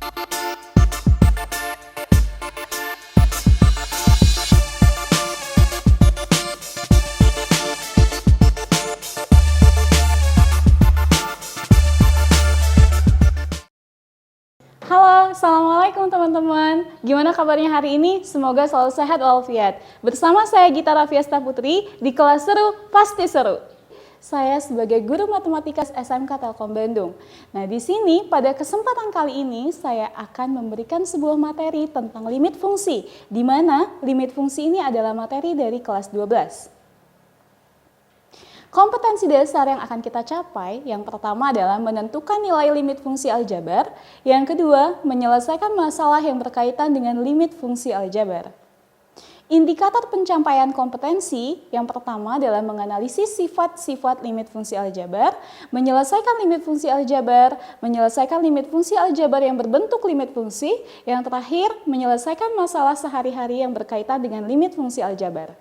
Halo, Assalamualaikum teman-teman. Gimana kabarnya hari ini? Semoga selalu sehat walafiat. Bersama saya Gita Rafiasta Putri di kelas seru Pasti Seru. Saya sebagai guru matematika SMK Telkom Bandung. Nah, di sini pada kesempatan kali ini saya akan memberikan sebuah materi tentang limit fungsi, di mana limit fungsi ini adalah materi dari kelas 12. Kompetensi dasar yang akan kita capai, yang pertama adalah menentukan nilai limit fungsi aljabar, yang kedua menyelesaikan masalah yang berkaitan dengan limit fungsi aljabar. Indikator pencapaian kompetensi yang pertama adalah menganalisis sifat-sifat limit fungsi aljabar, menyelesaikan limit fungsi aljabar, menyelesaikan limit fungsi aljabar yang berbentuk limit fungsi, yang terakhir menyelesaikan masalah sehari-hari yang berkaitan dengan limit fungsi aljabar.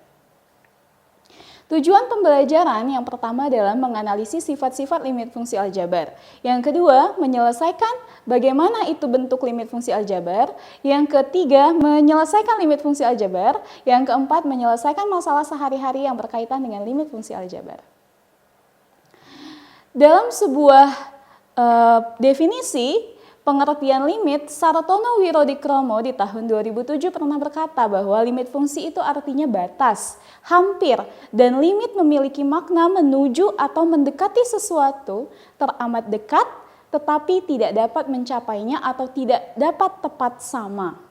Tujuan pembelajaran yang pertama adalah menganalisis sifat-sifat limit fungsi aljabar. Yang kedua, menyelesaikan bagaimana itu bentuk limit fungsi aljabar. Yang ketiga, menyelesaikan limit fungsi aljabar. Yang keempat, menyelesaikan masalah sehari-hari yang berkaitan dengan limit fungsi aljabar. Dalam sebuah definisi pengertian limit, Sartono Wirodikromo di tahun 2007 pernah berkata bahwa limit fungsi itu artinya batas, hampir, dan limit memiliki makna menuju atau mendekati sesuatu teramat dekat tetapi tidak dapat mencapainya atau tidak dapat tepat sama.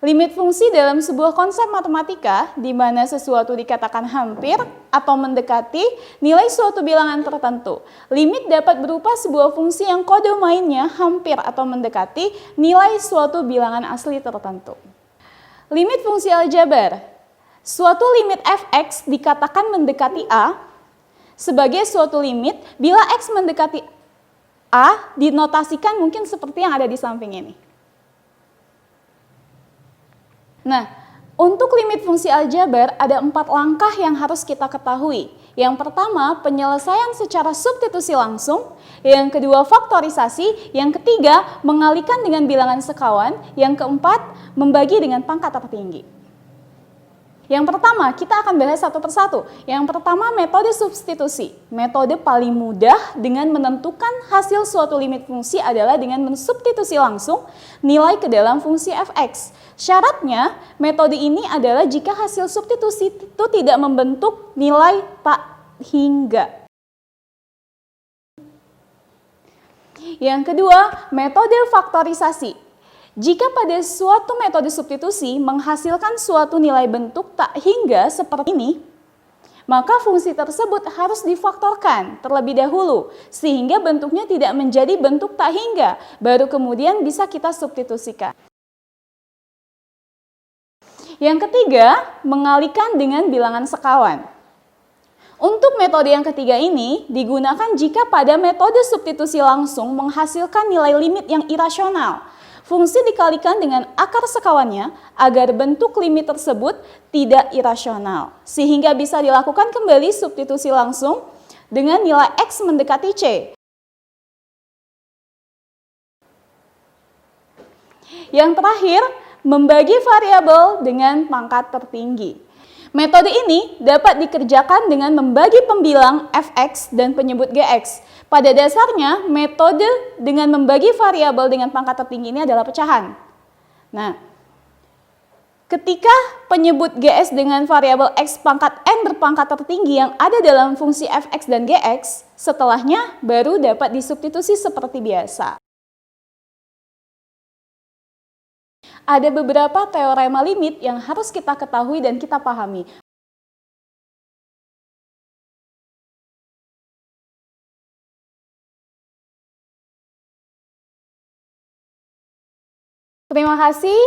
Limit fungsi dalam sebuah konsep matematika di mana sesuatu dikatakan hampir atau mendekati nilai suatu bilangan tertentu. Limit dapat berupa sebuah fungsi yang kode mainnya hampir atau mendekati nilai suatu bilangan asli tertentu. Limit fungsi aljabar. Suatu limit fx dikatakan mendekati a sebagai suatu limit bila x mendekati a dinotasikan mungkin seperti yang ada di samping ini. Nah, untuk limit fungsi aljabar ada 4 langkah yang harus kita ketahui. Yang pertama, penyelesaian secara substitusi langsung. Yang kedua, faktorisasi. Yang ketiga, mengalihkan dengan bilangan sekawan. Yang keempat, membagi dengan pangkat tertinggi. Yang pertama, kita akan bahas satu persatu. Yang pertama, metode substitusi. Metode paling mudah dengan menentukan hasil suatu limit fungsi adalah dengan mensubstitusi langsung nilai ke dalam fungsi fx. Syaratnya, metode ini adalah jika hasil substitusi itu tidak membentuk nilai tak hingga. Yang kedua, metode faktorisasi. Jika pada suatu metode substitusi menghasilkan suatu nilai bentuk tak hingga seperti ini, maka fungsi tersebut harus difaktorkan terlebih dahulu sehingga bentuknya tidak menjadi bentuk tak hingga, baru kemudian bisa kita substitusikan. Yang ketiga, mengalihkan dengan bilangan sekawan. Untuk metode yang ketiga ini digunakan jika pada metode substitusi langsung menghasilkan nilai limit yang irasional. Fungsi dikalikan dengan akar sekawannya agar bentuk limit tersebut tidak irasional. Sehingga bisa dilakukan kembali substitusi langsung dengan nilai X mendekati C. Yang terakhir, membagi variabel dengan pangkat tertinggi. Metode ini dapat dikerjakan dengan membagi pembilang fx dan penyebut gx. Pada dasarnya, metode dengan membagi variabel dengan pangkat tertinggi ini adalah pecahan. Nah, ketika penyebut gs dengan variabel x pangkat n berpangkat tertinggi yang ada dalam fungsi fx dan gx, setelahnya baru dapat disubstitusi seperti biasa. Ada beberapa teorema limit yang harus kita ketahui dan kita pahami. Terima kasih,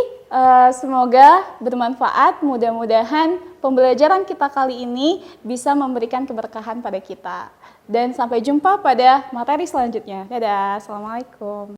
semoga bermanfaat. Mudah-mudahan pembelajaran kita kali ini bisa memberikan keberkahan pada kita. Dan sampai jumpa pada materi selanjutnya. Dadah, Assalamualaikum.